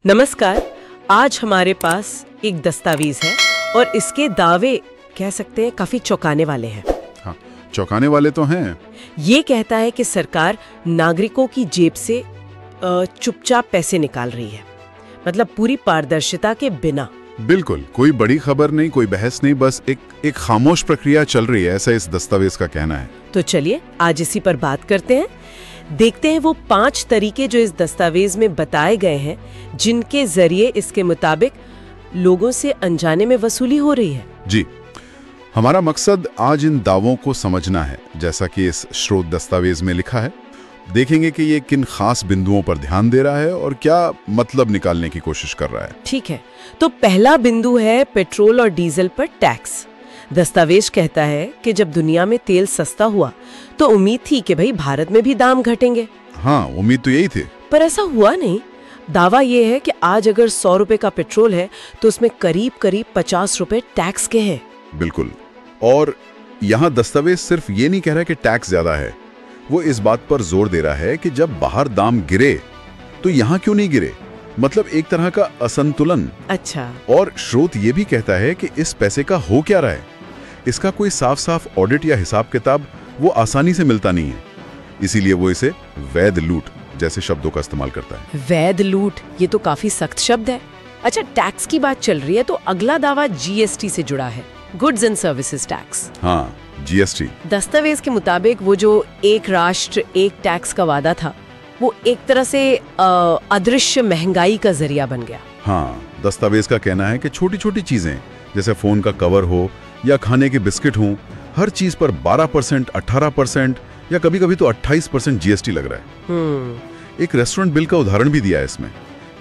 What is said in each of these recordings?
नमस्कार। आज हमारे पास एक दस्तावेज है और इसके दावे कह सकते हैं काफी चौंकाने वाले हैं। हाँ, चौंकाने वाले तो हैं। ये कहता है कि सरकार नागरिकों की जेब से चुपचाप पैसे निकाल रही है, मतलब पूरी पारदर्शिता के बिना। बिल्कुल, कोई बड़ी खबर नहीं, कोई बहस नहीं, बस एक खामोश प्रक्रिया चल रही है, ऐसा इस दस्तावेज का कहना है। तो चलिए आज इसी पर बात करते हैं। देखते हैं वो 5 तरीके जो इस दस्तावेज में बताए गए हैं, जिनके जरिए इसके मुताबिक लोगों से अनजाने में वसूली हो रही है। जी, हमारा मकसद आज इन दावों को समझना है, जैसा कि इस स्रोत दस्तावेज में लिखा है। देखेंगे कि ये किन खास बिंदुओं पर ध्यान दे रहा है और क्या मतलब निकालने की कोशिश कर रहा है। ठीक है, तो पहला बिंदु है पेट्रोल और डीजल पर टैक्स। दस्तावेज कहता है कि जब दुनिया में तेल सस्ता हुआ तो उम्मीद थी कि भाई भारत में भी दाम घटेंगे। हाँ, उम्मीद तो यही थी, पर ऐसा हुआ नहीं। दावा ये है कि आज अगर 100 रुपए का पेट्रोल है तो उसमें करीब करीब 50 रुपए टैक्स के हैं। बिल्कुल। और यहाँ दस्तावेज सिर्फ ये नहीं कह रहा कि टैक्स ज्यादा है, वो इस बात पर जोर दे रहा है कि जब बाहर दाम गिरे तो यहाँ क्यों नहीं गिरे, मतलब एक तरह का असंतुलन। अच्छा। और स्रोत ये भी कहता है कि इस पैसे का हो क्या रहा है, इसका कोई साफ साफ ऑडिट या हिसाब किताब वो आसानी से मिलता नहीं है, इसीलिए वो इसे वैध लूट जैसे शब्दों का इस्तेमाल करता है। वैध लूट, ये तो काफी सख्त शब्द है। अच्छा, टैक्स की बात चल रही है तो अगला दावा जीएसटी से जुड़ा है, गुड्स एंड सर्विसेज टैक्स। हाँ, जीएसटी। दस्तावेज के मुताबिक वो जो एक राष्ट्र एक टैक्स का वादा था, वो एक तरह से अदृश्य महंगाई का जरिया बन गया। हाँ, दस्तावेज का कहना है कि छोटी छोटी चीजें जैसे फोन का कवर हो या खाने के बिस्किट हों, हर चीज पर 12%, 18% या कभी कभी तो 28% जीएसटी लग रहा है। एक रेस्टोरेंट बिल का उदाहरण भी दिया है इसमें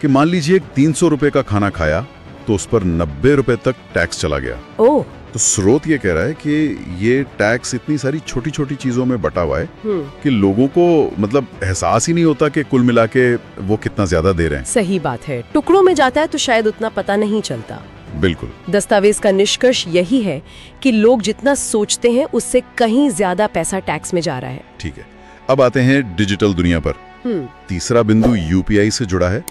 कि मान लीजिए 300 रुपए का खाना खाया तो उस पर 90 रुपए तक टैक्स चला गया। ओह। तो स्रोत ये कह रहा है कि ये टैक्स इतनी सारी छोटी छोटी चीजों में बटा हुआ है कि लोगों को मतलब एहसास ही नहीं होता कि कुल मिला के वो कितना ज्यादा दे रहे हैं। सही बात है, टुकड़ों में जाता है तो शायद उतना पता नहीं चलता। बिल्कुल। दस्तावेज का निष्कर्ष यही है कि लोग जितना सोचते हैं उससे कहीं ज्यादा पैसा टैक्स में जा रहा है। ठीक है, अब आते हैं डिजिटल दुनिया पर। तीसरा बिंदु यूपीआई से जुड़ा है।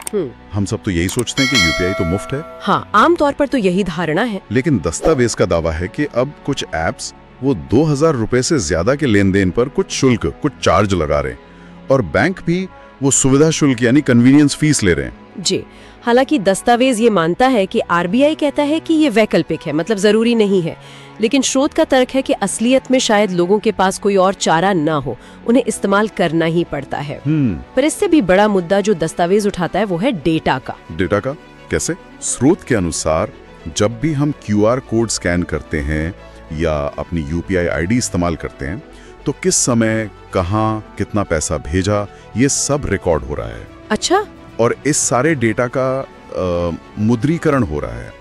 हम सब तो यही सोचते हैं कि यूपीआई तो मुफ्त है। हाँ, आमतौर पर तो यही धारणा है। लेकिन दस्तावेज का दावा है कि अब कुछ ऐप्स वो 2000 रुपए से ज्यादा के लेन देन पर कुछ शुल्क, कुछ चार्ज लगा रहे हैं और बैंक भी वो सुविधा शुल्क यानी कन्वीनियंस फीस ले रहे हैं। जी, हालांकि दस्तावेज ये मानता है कि आरबीआई कहता है कि ये वैकल्पिक है, मतलब जरूरी नहीं है। लेकिन स्रोत का तर्क है कि असलियत में शायद लोगों के पास कोई और चारा ना हो, उन्हें इस्तेमाल करना ही पड़ता है। पर इससे भी बड़ा मुद्दा जो दस्तावेज उठाता है वो है डेटा का। डेटा का कैसे? स्रोत के अनुसार जब भी हम क्यूआर कोड स्कैन करते हैं या अपनी यूपीआई आईडी इस्तेमाल करते हैं तो किस समय, कहाँ, कितना पैसा भेजा, ये सब रिकॉर्ड हो रहा है। अच्छा। और इस सारे डेटा का मुद्रीकरण हो रहा है,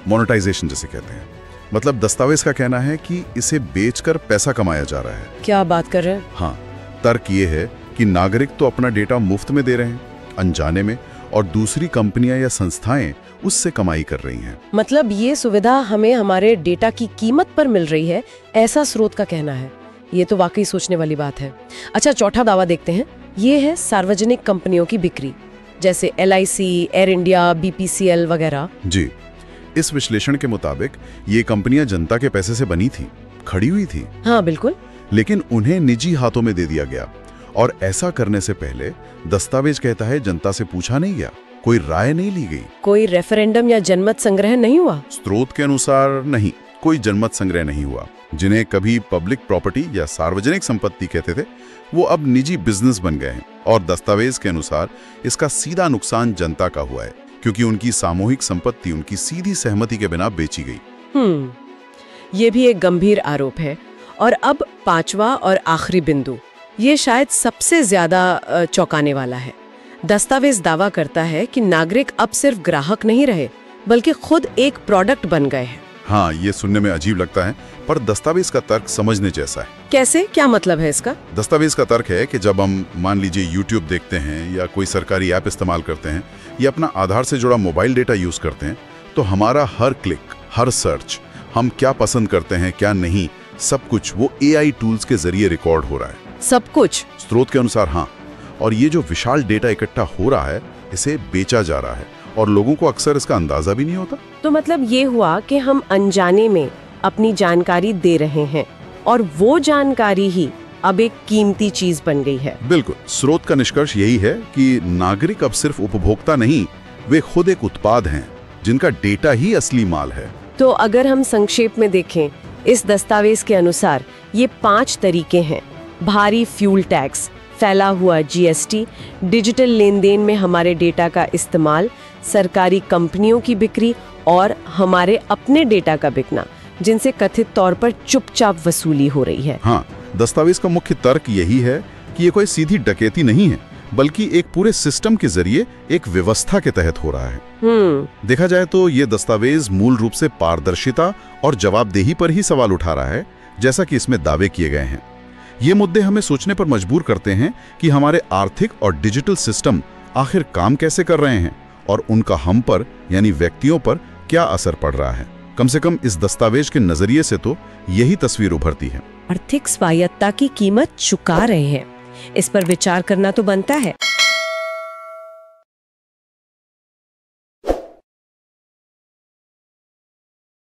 मोनेटाइजेशन जिसे कहते हैं। मतलब दस्तावेज का कहना है कि इसे बेचकर पैसा कमाया जा रहा है। क्या बात कर रहे हैं? हाँ, तर्क ये है कि नागरिक तो अपना डेटा मुफ्त में दे रहे हैं अनजाने में, और दूसरी कंपनियां या संस्थाएं उससे कमाई कर रही हैं। मतलब ये सुविधा हमें हमारे डेटा की कीमत पर मिल रही है, ऐसा स्रोत का कहना है। ये तो वाकई सोचने वाली बात है। अच्छा, चौथा दावा देखते हैं। ये है सार्वजनिक कंपनियों की बिक्री, जैसे LIC, एयर इंडिया, BPCL वगैरह। जी, इस विश्लेषण के मुताबिक ये कंपनियां जनता के पैसे से बनी थी, खड़ी हुई थी। हाँ बिल्कुल। लेकिन उन्हें निजी हाथों में दे दिया गया, और ऐसा करने से पहले दस्तावेज कहता है जनता से पूछा नहीं गया, कोई राय नहीं ली गई, कोई रेफरेंडम या जनमत संग्रह नहीं हुआ। स्रोत के अनुसार नहीं, कोई जनमत संग्रह नहीं हुआ। जिन्हें कभी पब्लिक प्रॉपर्टी या सार्वजनिक संपत्ति कहते थे, वो अब निजी बिजनेस बन गए हैं। और दस्तावेज के अनुसार इसका सीधा नुकसान जनता का हुआ है, क्योंकि उनकी सामूहिक संपत्ति उनकी सीधी सहमति के बिना बेची गई। ये भी एक गंभीर आरोप है। और अब 5वां और आखिरी बिंदु, ये शायद सबसे ज्यादा चौंकाने वाला है। दस्तावेज दावा करता है कि नागरिक अब सिर्फ ग्राहक नहीं रहे, बल्कि खुद एक प्रोडक्ट बन गए हैं। हाँ, ये सुनने में अजीब लगता है, पर दस्तावेज का तर्क समझने जैसा है। कैसे? क्या मतलब है इसका? दस्तावेज का तर्क है कि जब हम मान लीजिए YouTube देखते हैं या कोई सरकारी ऐप इस्तेमाल करते हैं या अपना आधार से जुड़ा मोबाइल डेटा यूज करते हैं, तो हमारा हर क्लिक, हर सर्च, हम क्या पसंद करते हैं क्या नहीं, सब कुछ वो AI टूल्स के जरिए रिकॉर्ड हो रहा है। सब कुछ? स्रोत के अनुसार हाँ। और ये जो विशाल डेटा इकट्ठा हो रहा है, इसे बेचा जा रहा है और लोगों को अक्सर इसका अंदाजा भी नहीं होता। तो मतलब ये हुआ कि हम अनजाने में अपनी जानकारी दे रहे हैं और वो जानकारी ही अब एक कीमती चीज बन गई है। बिल्कुल, स्रोत का निष्कर्ष यही है कि नागरिक अब सिर्फ उपभोक्ता नहीं, वे खुद एक उत्पाद हैं जिनका डेटा ही असली माल है। तो अगर हम संक्षेप में देखें, इस दस्तावेज के अनुसार ये 5 तरीके हैं: भारी फ्यूल टैक्स, फैला हुआ जीएसटी, डिजिटल लेन देन में हमारे डेटा का इस्तेमाल, सरकारी कंपनियों की बिक्री और हमारे अपने डेटा का बिकना, जिनसे कथित तौर पर चुपचाप वसूली हो रही है। हाँ, दस्तावेज का मुख्य तर्क यही है कि ये कोई सीधी डकैती नहीं है, बल्कि एक पूरे सिस्टम के जरिए एक व्यवस्था के तहत हो रहा है। देखा जाए तो ये दस्तावेज मूल रूप से पारदर्शिता और जवाबदेही पर ही सवाल उठा रहा है, जैसा कि इसमें दावे किए गए हैं। ये मुद्दे हमें सोचने पर मजबूर करते हैं कि हमारे आर्थिक और डिजिटल सिस्टम आखिर काम कैसे कर रहे हैं और उनका हम पर यानी व्यक्तियों पर क्या असर पड़ रहा है। कम से कम इस दस्तावेज के नजरिए से तो यही तस्वीर उभरती है। आर्थिक स्वायत्तता की कीमत चुका रहे हैं, इस पर विचार करना तो बनता है।